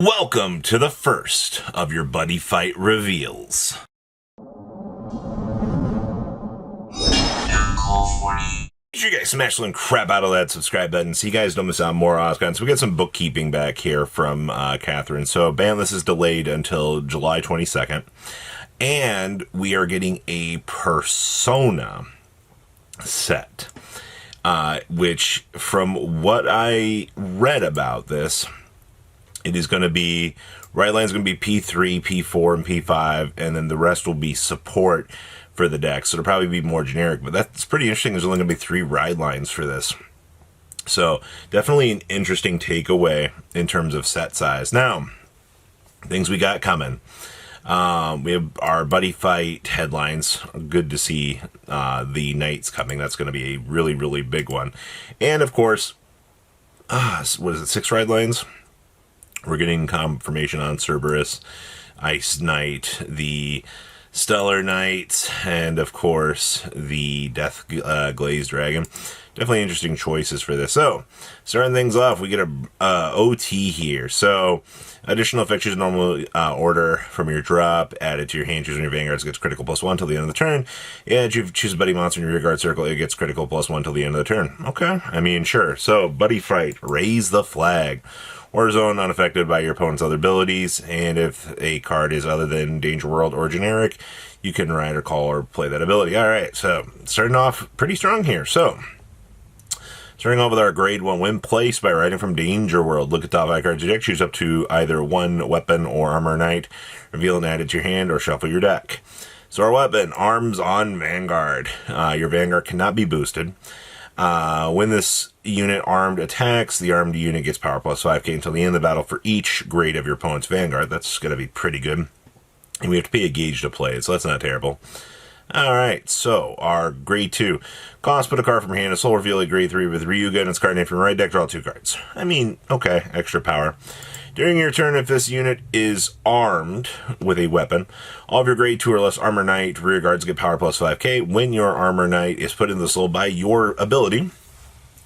Welcome to the first of your Buddy Fight reveals. Make sure you guys smash the crap out of that subscribe button so you guys don't miss out on more Oscon. So we got some bookkeeping back here from Catherine. So Banlist is delayed until July 22nd. And we are getting a Persona set. Which, from what I read about this, it is going to be, right line is going to be P3, P4, and P5, and then the rest will be support for the deck. So it'll probably be more generic, but that's pretty interesting. There's only going to be 3 ride lines for this. So definitely an interesting takeaway in terms of set size. Now, things we got coming. We have our Buddy Fight headlines. Good to see the Knights coming. That's going to be a really, really big one. And of course, what is it, 6 ride lines? We're getting confirmation on Cerberus, Ice Knight, the Stellar Knight, and of course the Death Glazed Dragon. Definitely interesting choices for this. So, starting things off, we get a OT here. So, additional fixtures normal order from your drop, added to your hand. Choosing your Vanguards gets critical +1 till the end of the turn. Yeah, if you choose a Buddy Monster in your rear guard circle, it gets critical +1 till the end of the turn. Okay, I mean, sure. So, Buddy Fight, raise the flag. War Zone, unaffected by your opponent's other abilities, and if a card is other than Danger World or generic, you can ride or call or play that ability. Alright, so starting off pretty strong here. So, starting off with our grade 1 win place by riding from Danger World. Look at top 5 cards of your deck, choose up to either 1 weapon or armor knight, reveal and add it to your hand, or shuffle your deck. So our weapon, Arms on Vanguard. Your Vanguard cannot be boosted. When this unit armed attacks, the armed unit gets power +5k until the end of the battle for each grade of your opponent's Vanguard. That's going to be pretty good. And we have to pay a gauge to play it, so that's not terrible. Alright, so our grade 2. Cost, put a card from your hand, a soul reveal a grade 3 with Ryuga and its card name from your right deck, draw 2 cards. I mean, okay, extra power. During your turn, if this unit is armed with a weapon, all of your grade 2 or less armor knight rear guards get power +5k. When your armor knight is put in the soul by your ability,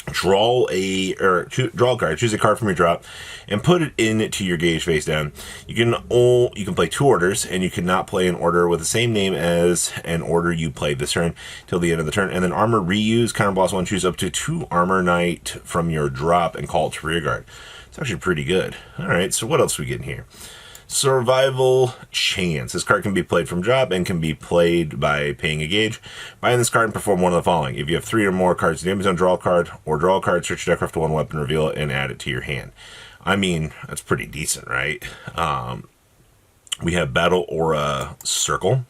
draw a card, choose a card from your drop, and put it into your gauge face down. You can play 2 orders, and you cannot play an order with the same name as an order you played this turn till the end of the turn. And then armor reuse, counter +1, choose up to 2 armor knight from your drop and call it to rear guard. It's actually pretty good. Alright, so what else do we get in here? Survival Chance. This card can be played from drop and can be played by paying a gauge. Buying this card and perform one of the following. If you have 3 or more cards in the damage zone, draw a card, or draw a card, search your deck for 1 weapon, reveal it, and add it to your hand. I mean, that's pretty decent, right? We have Battle Aura Circle.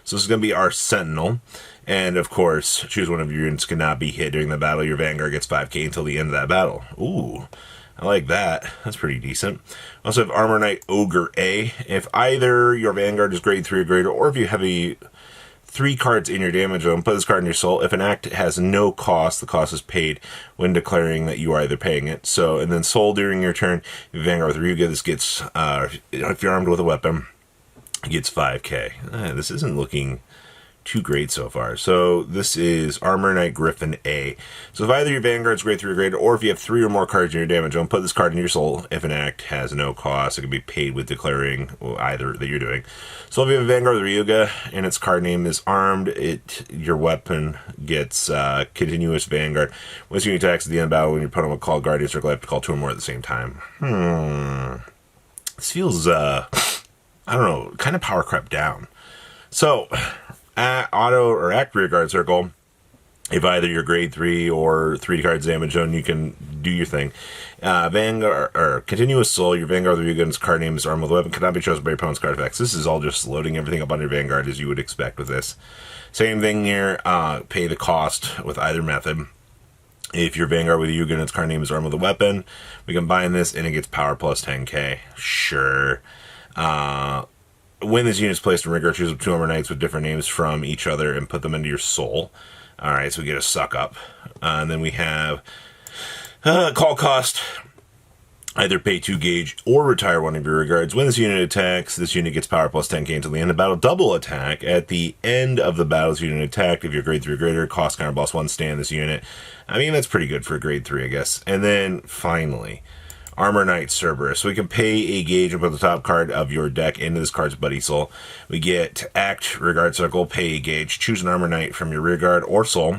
So this is going to be our Sentinel. And of course, choose one of your units cannot be hit during the battle. Your Vanguard gets 5k until the end of that battle. Ooh. I like that. That's pretty decent. Also have Armor Knight Ogre A. If either your Vanguard is grade 3 or greater, or if you have 3 cards in your damage zone, put this card in your soul. If an act has no cost, the cost is paid when declaring that you are either paying it. So, and then soul during your turn, if Vanguard with Ryuga, this gets, if you're armed with a weapon, it gets 5k. This isn't looking too great so far. So this is Armor Knight Griffin A. So if either your Vanguard's grade 3 or greater, or if you have 3 or more cards in your damage zone, put this card in your soul. If an act has no cost, it can be paid with declaring either that you're doing. So if you have a Vanguard with Ryuga and its card name is armed, your weapon gets continuous Vanguard. Once you attacks at the end of battle, when your opponent will call Guardian Circle, you have to call 2 or more at the same time. This feels I don't know, kind of power crept down. So auto or act rear guard circle, if either you're grade 3 or 3 cards damage zone, you can do your thing. Vanguard or continuous soul, your Vanguard with Ryuga's card name is armed with a weapon, cannot be chosen by your opponent's card effects. This is all just loading everything up on your Vanguard as you would expect with this. Same thing here, pay the cost with either method. If your Vanguard with Ryuga and its card name is armed with a weapon, we combine this and it gets power +10k. Sure. When this unit is placed in rigor, choose 2 armor knights with different names from each other and put them into your soul. Alright, so we get a suck up. And then we have call cost. Either pay 2 gauge or retire one of your regards. When this unit attacks, this unit gets power +10k until the end of battle. Double attack. At the end of the battle, this unit attacked. If you're grade 3 or greater, cost counter +1, stand this unit. I mean, that's pretty good for a grade 3, I guess. And then, finally, Armor Knight Cerberus. So we can pay a gauge and put the top card of your deck into this card's Buddy Soul. We get Act, Rearguard Circle, pay a gauge, choose an Armor Knight from your Rearguard or Soul,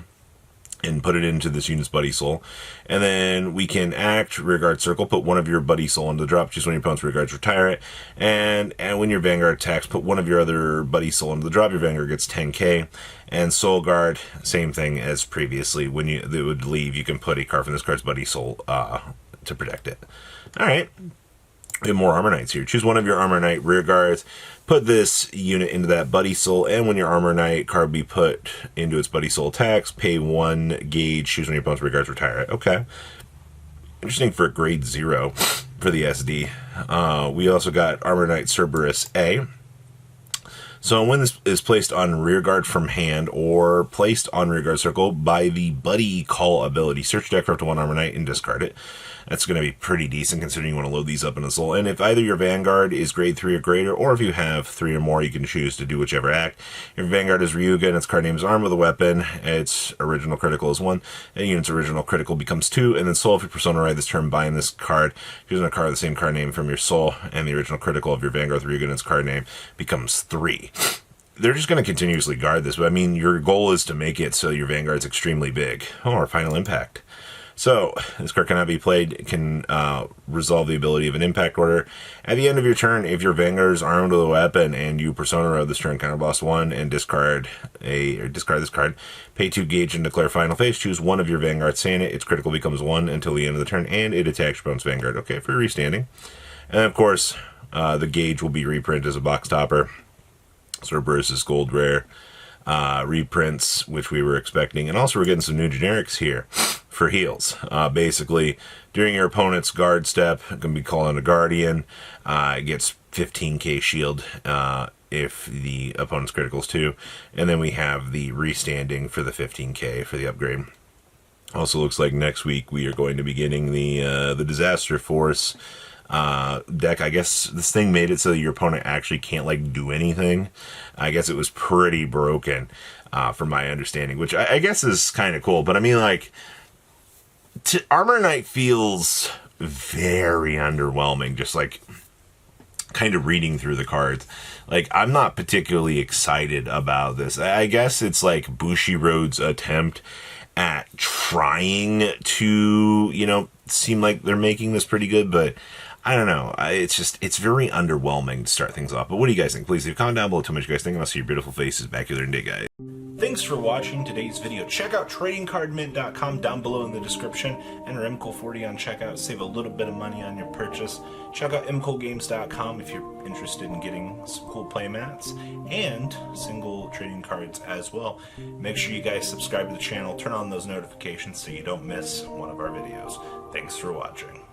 and put it into this unit's Buddy Soul. And then we can Act, Rearguard Circle, put one of your Buddy Soul into the drop, choose one of your opponent's Rearguards, retire it. And when your Vanguard attacks, put one of your other Buddy Soul into the drop, your Vanguard gets 10k. And Soul Guard, same thing as previously. When it would leave, you can put a card from this card's Buddy Soul to protect it. Alright. We have more Armor Knights here. Choose one of your Armor Knight Rearguards, put this unit into that Buddy Soul, and when your Armor Knight card be put into its Buddy Soul attacks, pay 1 gauge, choose one of your opponent's Rearguards, retire it. Okay. Interesting for grade 0 for the SD. We also got Armor Knight Cerberus A. So when this is placed on Rearguard from hand or placed on Rearguard Circle by the Buddy Call ability, search deck for up to 1 Armor Knight and discard it. That's going to be pretty decent considering you want to load these up in a Soul. And if either your Vanguard is grade 3 or greater, or if you have 3 or more, you can choose to do whichever act. Your Vanguard is Ryuga and its card name is Arm with a Weapon. Its original critical is 1. And the unit's original critical becomes 2. And then Soul, if you Persona Ride this turn, bind this card, choosing a card with the same card name from your Soul, and the original critical of your Vanguard with Ryuga and its card name becomes 3. They're just going to continuously guard this, but I mean, your goal is to make it so your Vanguard's extremely big. Oh, our Final Impact. So, this card cannot be played. It can resolve the ability of an impact order. At the end of your turn, if your Vanguard is armed with a weapon and you Persona Road this turn, counterblast 1 and discard this card, pay 2 gauge and declare final phase. Choose one of your Vanguard, stand it. Its critical becomes 1 until the end of the turn, and it attacks your opponent's Vanguard. Okay, for restanding. And of course, the gauge will be reprinted as a box topper. Cerberus is gold rare. Reprints, which we were expecting. And also we're getting some new generics here for heals. Basically, during your opponent's guard step, it can be calling a Guardian. It gets 15k shield if the opponent's criticals too. And then we have the restanding for the 15k for the upgrade. Also looks like next week we are going to be getting the Disaster Force deck. I guess this thing made it so that your opponent actually can't like do anything. I guess it was pretty broken from my understanding, which I guess is kind of cool. But I mean, like, Armor Knight feels very underwhelming, just like kind of reading through the cards. Like, I'm not particularly excited about this. I guess it's like Bushiroad's attempt at trying to, you know, seem like they're making this pretty good, but I don't know. It's very underwhelming to start things off. But what do you guys think? Please leave a comment down below. Tell me what you guys think. I'll see your beautiful faces back here the other day, guys. Thanks for watching today's video. Check out tradingcardmint.com down below in the description. Enter MCOL40 on checkout. Save a little bit of money on your purchase. Check out mcolgames.com if you're interested in getting some cool play mats and single trading cards as well. Make sure you guys subscribe to the channel. Turn on those notifications so you don't miss one of our videos. Thanks for watching.